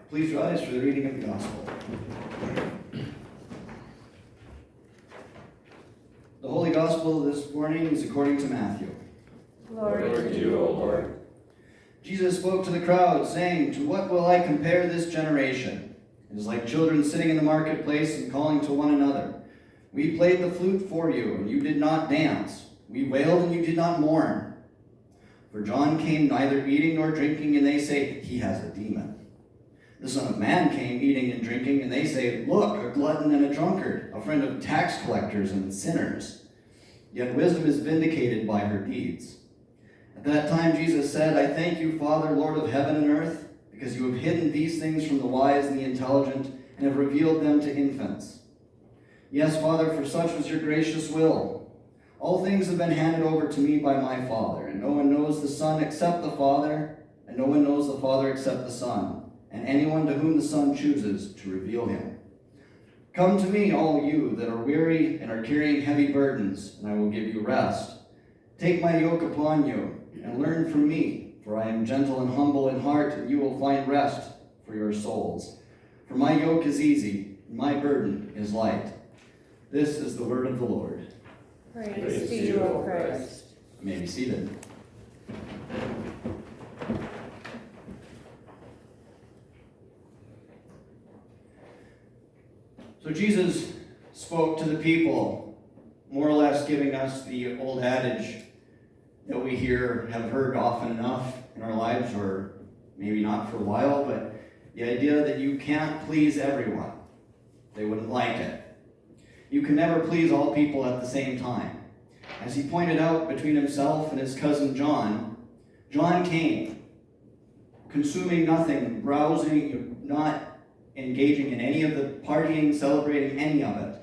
Please rise for the reading of the gospel. The Holy Gospel this morning is according to Matthew. Glory to you, O Lord. Jesus spoke to the crowd, saying, "To what will I compare this generation? It is like children sitting in the marketplace and calling to one another. We played the flute for you, and you did not dance. We wailed, and you did not mourn. For John came neither eating nor drinking, and they say, 'He has a demon.' The Son of Man came eating and drinking, and they say, 'Look, a glutton and a drunkard, a friend of tax collectors and sinners.' Yet wisdom is vindicated by her deeds." At that time Jesus said, "I thank you, Father, Lord of heaven and earth, because you have hidden these things from the wise and the intelligent, and have revealed them to infants. Yes, Father, for such was your gracious will. All things have been handed over to me by my Father, and no one knows the Son except the Father, and no one knows the Father except the Son, and anyone to whom the Son chooses to reveal him. Come to me, all you that are weary and are carrying heavy burdens, and I will give you rest. Take my yoke upon you, and learn from me, for I am gentle and humble in heart, and you will find rest for your souls. For my yoke is easy, and my burden is light." This is the word of the Lord. Praise to you, O Christ. You may be seated. So Jesus spoke to the people, more or less giving us the old adage that we have heard often enough in our lives, or maybe not for a while, but the idea that you can't please everyone. They wouldn't like it. You can never please all people at the same time. As he pointed out, between himself and his cousin John came, consuming nothing, browsing, not engaging in any of the partying, celebrating any of it.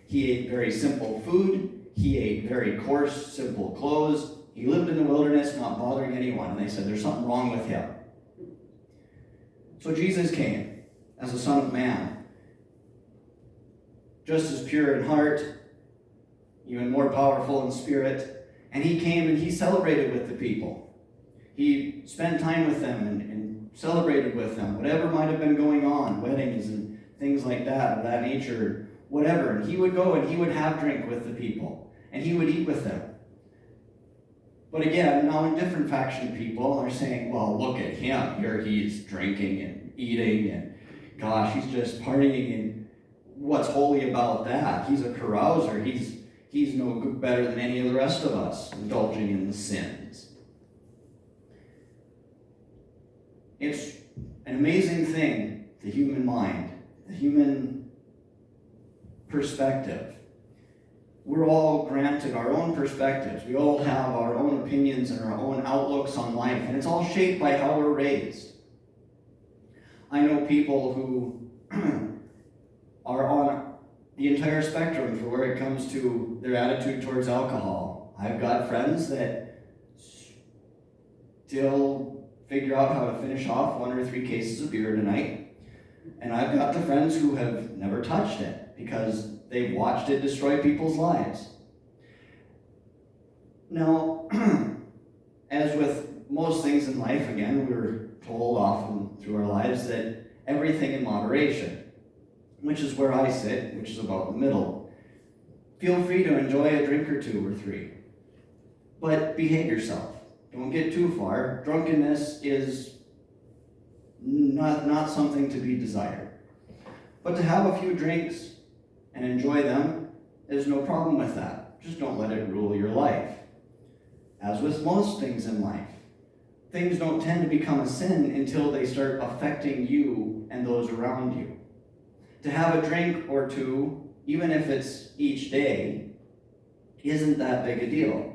He ate very simple food. He ate very coarse, simple clothes. He lived in the wilderness, not bothering anyone. And they said, there's something wrong with him. So Jesus came as the Son of Man, just as pure in heart, even more powerful in spirit. And he came and he celebrated with the people. He spent time with them and celebrated with them, whatever might have been going on, weddings and things like that, of that nature, whatever. And he would go and he would have drink with the people, and he would eat with them. But again, now a different faction of people are saying, well, look at him. Here he's drinking and eating, and gosh, he's just partying, and what's holy about that? He's a carouser. He's no better than any of the rest of us, indulging in the sins. It's an amazing thing, the human mind, the human perspective. We're all granted our own perspectives. We all have our own opinions and our own outlooks on life, and it's all shaped by how we're raised. I know people who are on the entire spectrum for where it comes to their attitude towards alcohol. I've got friends that still figure out how to finish off 1 or 3 cases of beer tonight. And I've got the friends who have never touched it because they've watched it destroy people's lives. Now, as with most things in life, again, we're told often through our lives that everything in moderation, which is where I sit, which is about the middle. Feel free to enjoy a drink or 2 or 3, but behave yourself. Don't get too far. Drunkenness is not something to be desired. But to have a few drinks and enjoy them, there's no problem with that. Just don't let it rule your life. As with most things in life, things don't tend to become a sin until they start affecting you and those around you. To have a drink or 2, even if it's each day, isn't that big a deal.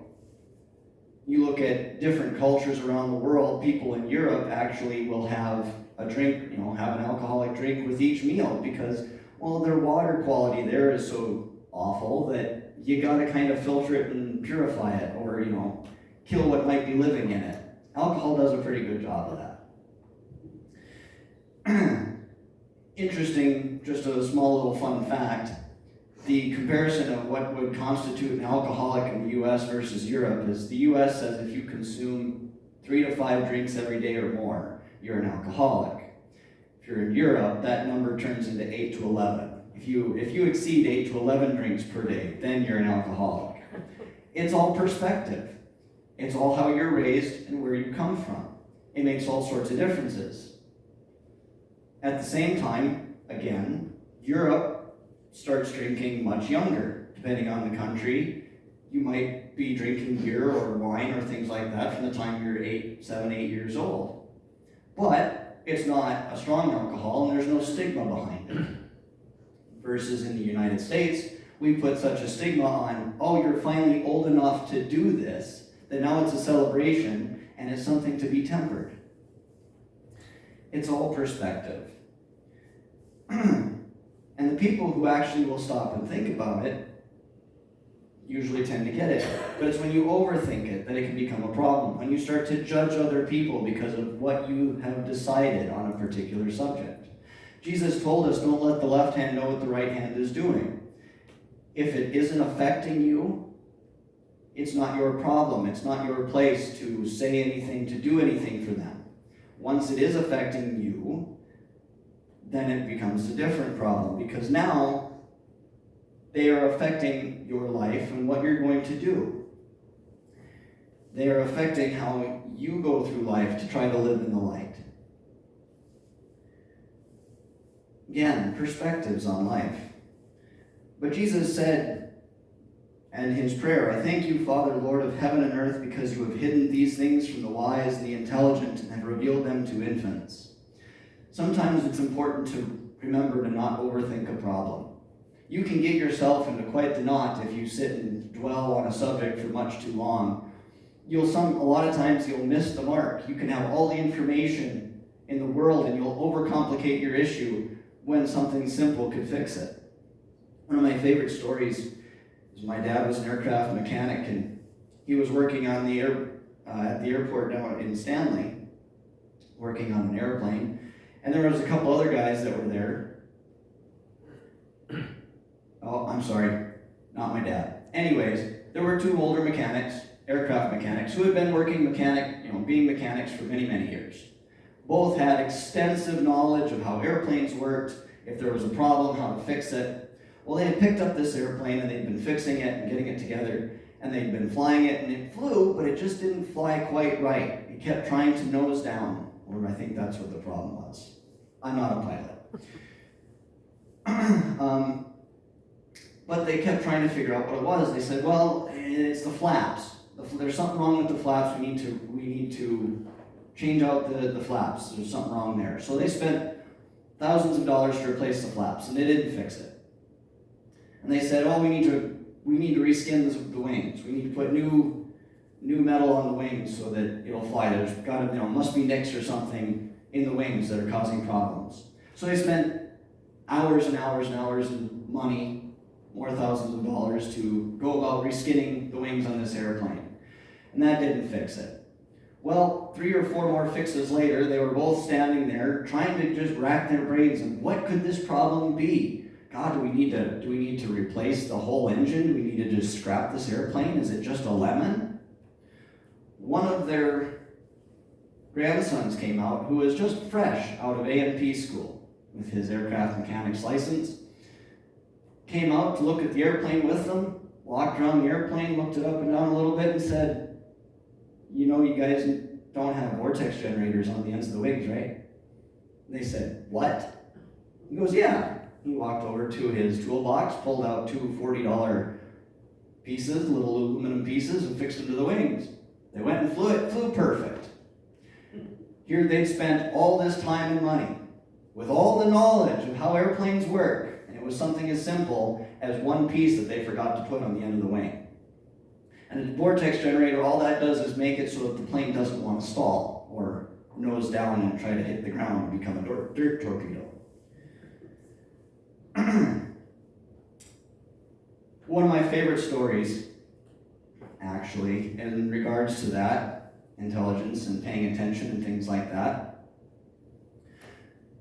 You look at different cultures around the world, people in Europe actually will have a drink, have an alcoholic drink with each meal because, well, their water quality there is so awful that you gotta kind of filter it and purify it, or, kill what might be living in it. Alcohol does a pretty good job of that. Interesting, just a small little fun fact, the comparison of what would constitute an alcoholic in the U.S. versus Europe is the U.S. says if you consume 3 to 5 drinks every day or more, you're an alcoholic. If you're in Europe, that number turns into 8 to 11. If you exceed 8 to 11 drinks per day, then you're an alcoholic. It's all perspective. It's all how you're raised and where you come from. It makes all sorts of differences. At the same time, again, Europe starts drinking much younger. Depending on the country, you might be drinking beer or wine or things like that from the time you're 7, 8 years old. But it's not a strong alcohol and there's no stigma behind it. Versus in the United States, we put such a stigma on, oh, you're finally old enough to do this, that now it's a celebration and it's something to be tempered. It's all perspective. And the people who actually will stop and think about it usually tend to get it. But it's when you overthink it that it can become a problem. When you start to judge other people because of what you have decided on a particular subject. Jesus told us, don't let the left hand know what the right hand is doing. If it isn't affecting you, it's not your problem. It's not your place to say anything, to do anything for them. Once it is affecting you, then it becomes a different problem, because now they are affecting your life and what you're going to do. They are affecting how you go through life to try to live in the light. Again, perspectives on life. But Jesus said in his prayer, I thank you, Father, Lord of heaven and earth, because you have hidden these things from the wise and the intelligent and have revealed them to infants. Sometimes it's important to remember to not overthink a problem. You can get yourself into quite the knot if you sit and dwell on a subject for much too long. A lot of times you'll miss the mark. You can have all the information in the world and you'll overcomplicate your issue when something simple could fix it. One of my favorite stories is my dad was an aircraft mechanic, and he was working on at the airport down in Stanley, working on an airplane. And there was a couple other guys that were there. Oh, I'm sorry, not my dad. Anyways, there were two older mechanics, aircraft mechanics, who had been being mechanics for many, many years. Both had extensive knowledge of how airplanes worked, if there was a problem, how to fix it. Well, they had picked up this airplane and they'd been fixing it and getting it together, and they'd been flying it, and it flew, but it just didn't fly quite right. It kept trying to nose down. Or I think that's what the problem was. I'm not a pilot. But they kept trying to figure out what it was. They said, well, it's the flaps. There's something wrong with the flaps. We need to change out the flaps. There's something wrong there. So they spent thousands of dollars to replace the flaps, and they didn't fix it. And they said, oh, we need to reskin the wings. We need to put new metal on the wings so that it'll fly. There's must be nicks or something in the wings that are causing problems. So they spent hours and hours and hours and money, more thousands of dollars, to go about reskinning the wings on this airplane. And that didn't fix it. Well, 3 or 4 more fixes later, they were both standing there trying to just rack their brains and what could this problem be? God, do we need to replace the whole engine? Do we need to just scrap this airplane? Is it just a lemon? One of their grandsons came out who was just fresh out of A&P school with his aircraft mechanic's license. Came out to look at the airplane with them, walked around the airplane, looked it up and down a little bit and said, you guys don't have vortex generators on the ends of the wings, right? And they said, what? He goes, yeah. He walked over to his toolbox, pulled out 2 $40 pieces, little aluminum pieces, and fixed them to the wings. They went and flew perfect. Here they'd spent all this time and money with all the knowledge of how airplanes work, and it was something as simple as one piece that they forgot to put on the end of the wing. And a vortex generator, all that does is make it so that the plane doesn't want to stall or nose down and try to hit the ground and become a dirt torpedo. One of my favorite stories, actually, in regards to that, intelligence and paying attention and things like that,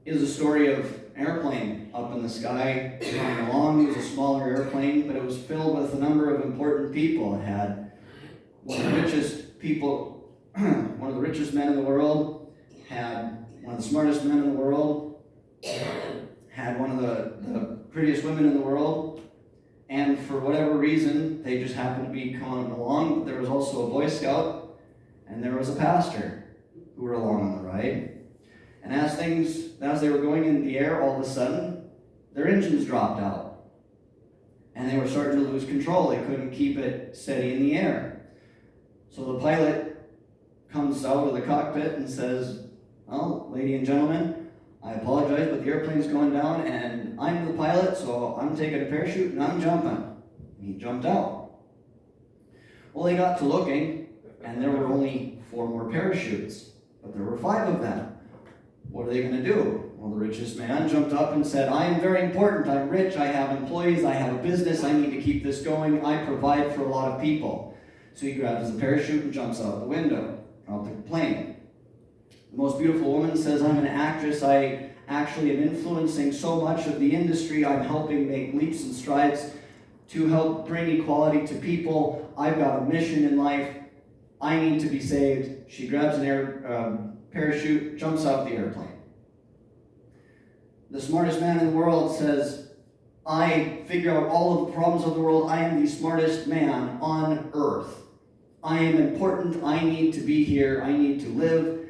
is a story of an airplane up in the sky flying along. It was a smaller airplane, but it was filled with a number of important people. It had one of the richest people, one of the richest men in the world, had one of the smartest men in the world, had one of the prettiest women in the world, and for whatever reason, they just happened to be coming along. But there was also a Boy Scout, and there was a pastor who were along on the ride. And as they were going in the air, all of a sudden, their engines dropped out. And they were starting to lose control. They couldn't keep it steady in the air. So the pilot comes out of the cockpit and says, "Well, ladies and gentlemen, I apologize, but the airplane's going down, and I'm the pilot, so I'm taking a parachute and I'm jumping." And he jumped out. Well, they got to looking, and there were only 4 more parachutes, but there were 5 of them. What are they going to do? Well, the richest man jumped up and said, "I am very important. I'm rich. I have employees. I have a business. I need to keep this going. I provide for a lot of people." So he grabs the parachute and jumps out the window, out the plane. The most beautiful woman says, "I'm an actress. I actually am influencing so much of the industry. I'm helping make leaps and strides to help bring equality to people. I've got a mission in life. I need to be saved." She grabs an parachute, jumps out the airplane. The smartest man in the world says, "I figure out all of the problems of the world. I am the smartest man on earth. I am important. I need to be here. I need to live."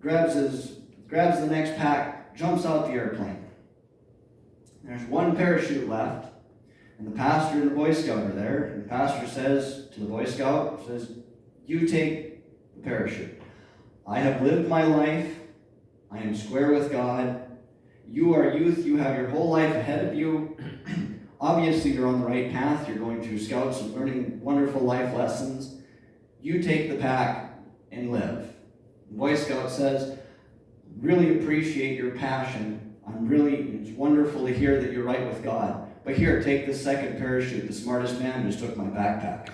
Grabs the next pack, jumps out the airplane. There's 1 parachute left, and the pastor and the Boy Scout are there. And the pastor says to the Boy Scout, "You take the parachute. I have lived my life. I am square with God. You are youth. You have your whole life ahead of you. Obviously, you're on the right path. You're going through Scouts and learning wonderful life lessons. You take the pack and live." The Boy Scout says, "Really appreciate your passion. It's wonderful to hear that you're right with God. But here, take this second parachute. The smartest man just took my backpack."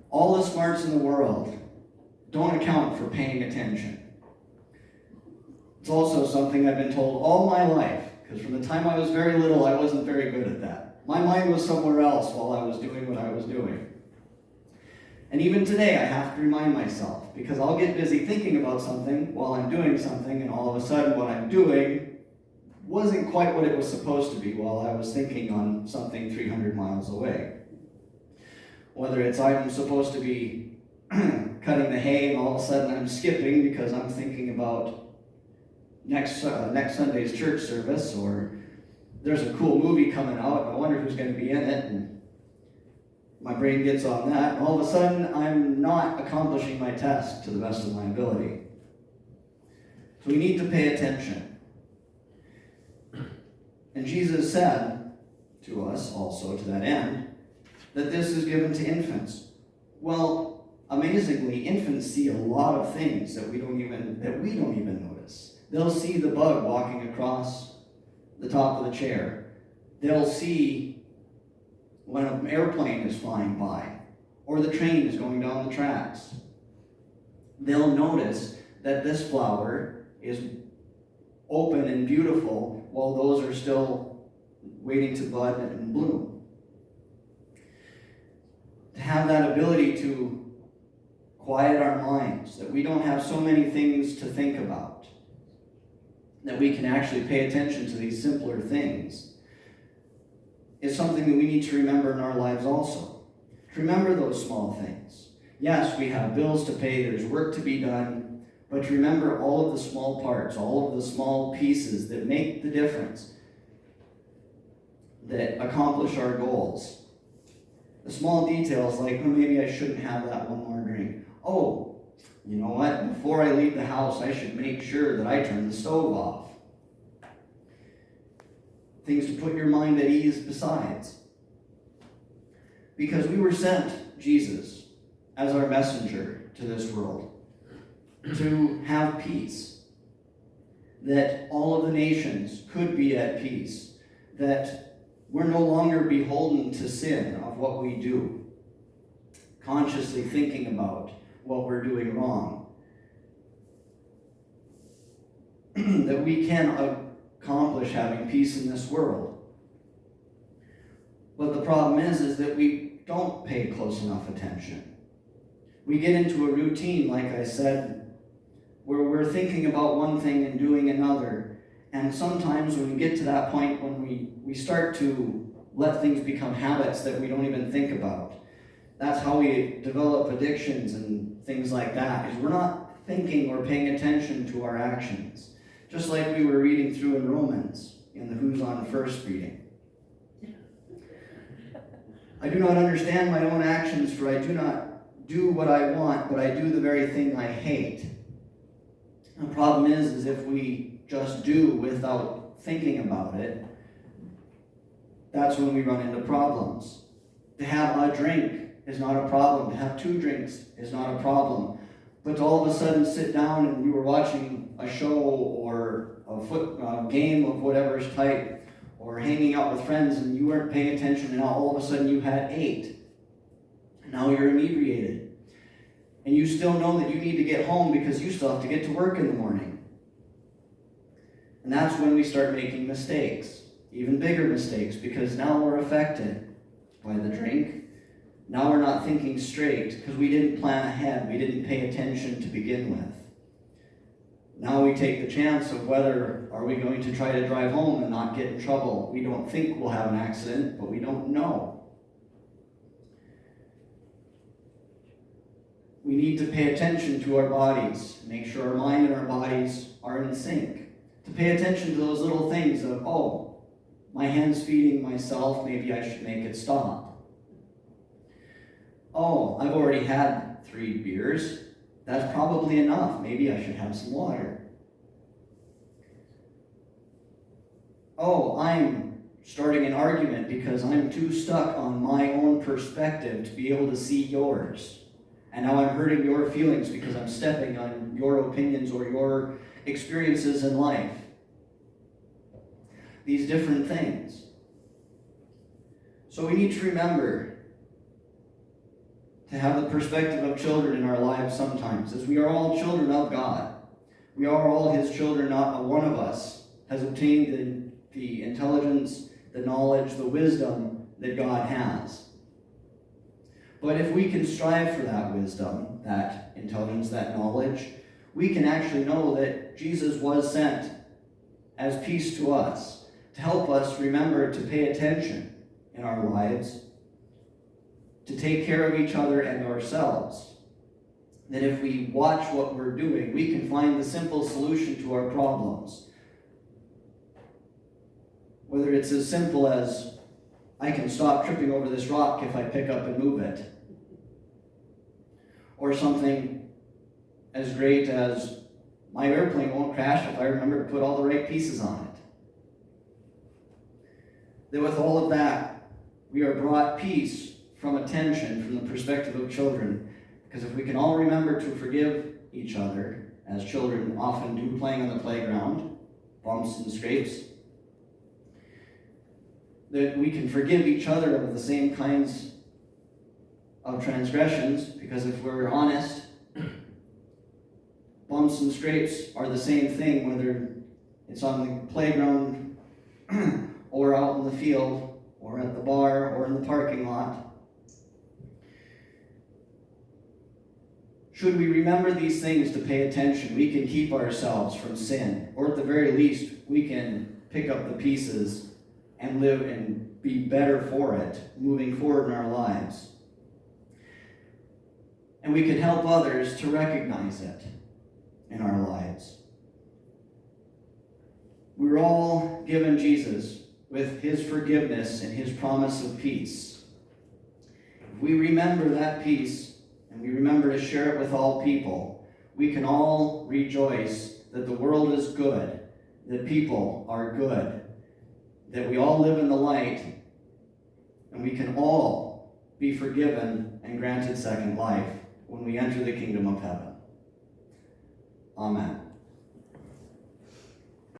All the smarts in the world don't account for paying attention. It's also something I've been told all my life, because from the time I was very little, I wasn't very good at that. My mind was somewhere else while I was doing what I was doing. And even today, I have to remind myself, because I'll get busy thinking about something while I'm doing something, and all of a sudden what I'm doing wasn't quite what it was supposed to be while I was thinking on something 300 miles away. Whether it's I'm supposed to be cutting the hay, and all of a sudden I'm skipping because I'm thinking about next Sunday's church service, or there's a cool movie coming out, and I wonder who's going to be in it, and my brain gets on that, and all of a sudden I'm not accomplishing my task to the best of my ability. So we need to pay attention. And Jesus said to us also to that end that this is given to infants. Well, amazingly, infants see a lot of things that we don't even notice. They'll see the bug walking across the top of the chair. They'll see when an airplane is flying by, or the train is going down the tracks. They'll notice that this flower is open and beautiful while those are still waiting to bud and bloom. To have that ability to quiet our minds, that we don't have so many things to think about, that we can actually pay attention to these simpler things, is something that we need to remember in our lives also. To remember those small things. Yes, we have bills to pay, there's work to be done, but to remember all of the small parts, all of the small pieces that make the difference, that accomplish our goals. The small details like, oh, maybe I shouldn't have that one more drink. Oh, you know what? Before I leave the house, I should make sure that I turn the stove off. Things to put your mind at ease besides. Because we were sent, Jesus, as our messenger to this world, to have peace. That all of the nations could be at peace. That we're no longer beholden to sin of what we do. Consciously thinking about what we're doing wrong. That we can accomplish having peace in this world. But the problem is that we don't pay close enough attention. We get into a routine, like I said where we're thinking about one thing and doing another. And sometimes when we get to that point when we start to let things become habits that we don't even think about, that's how we develop addictions and things like that, is we're not thinking or paying attention to our actions. Just like we were reading through in Romans in the Who's On First reading. I do not understand my own actions, for I do not do what I want, but I do the very thing I hate. The problem is if we just do without thinking about it, that's when we run into problems. To have a drink is not a problem. To have 2 drinks is not a problem. But to all of a sudden sit down and you were watching a show or a game of whatever's type, or hanging out with friends and you weren't paying attention, and now all of a sudden you had 8. Now you're inebriated. And you still know that you need to get home because you still have to get to work in the morning. And that's when we start making mistakes, even bigger mistakes, because now we're affected by the drink. Now we're not thinking straight because we didn't plan ahead. We didn't pay attention to begin with. Now we take the chance of whether are we going to try to drive home and not get in trouble. We don't think we'll have an accident, but we don't know. We need to pay attention to our bodies, make sure our mind and our bodies are in sync. To pay attention to those little things of, oh, my hand's feeding myself, maybe I should make it stop. Oh, I've already had 3 beers. That's probably enough. Maybe I should have some water. Oh, I'm starting an argument because I'm too stuck on my own perspective to be able to see yours. And now I'm hurting your feelings because I'm stepping on your opinions or your experiences in life. These different things. So we need to remember to have the perspective of children in our lives sometimes, as we are all children of God. We are all His children, not one of us has obtained the intelligence, the knowledge, the wisdom that God has. But if we can strive for that wisdom, that intelligence, that knowledge, we can actually know that Jesus was sent as peace to us, to help us remember to pay attention in our lives, to take care of each other and ourselves. That if we watch what we're doing, we can find the simple solution to our problems. Whether it's as simple as, I can stop tripping over this rock if I pick up and move it. Or something as great as, my airplane won't crash if I remember to put all the right pieces on it. That with all of that, we are brought peace from attention, from the perspective of children. Because if we can all remember to forgive each other, as children often do playing on the playground, bumps and scrapes, that we can forgive each other of the same kinds of transgressions, because if we're honest, bumps and scrapes are the same thing, whether it's on the playground or out in the field or at the bar or in the parking lot. Should we remember these things to pay attention, we can keep ourselves from sin, or at the very least, we can pick up the pieces and live and be better for it moving forward in our lives. And we can help others to recognize it in our lives. We were all given Jesus with His forgiveness and His promise of peace. If we remember that peace and we remember to share it with all people, we can all rejoice that the world is good, that people are good, that we all live in the light, and we can all be forgiven and granted second life when we enter the kingdom of heaven. Amen.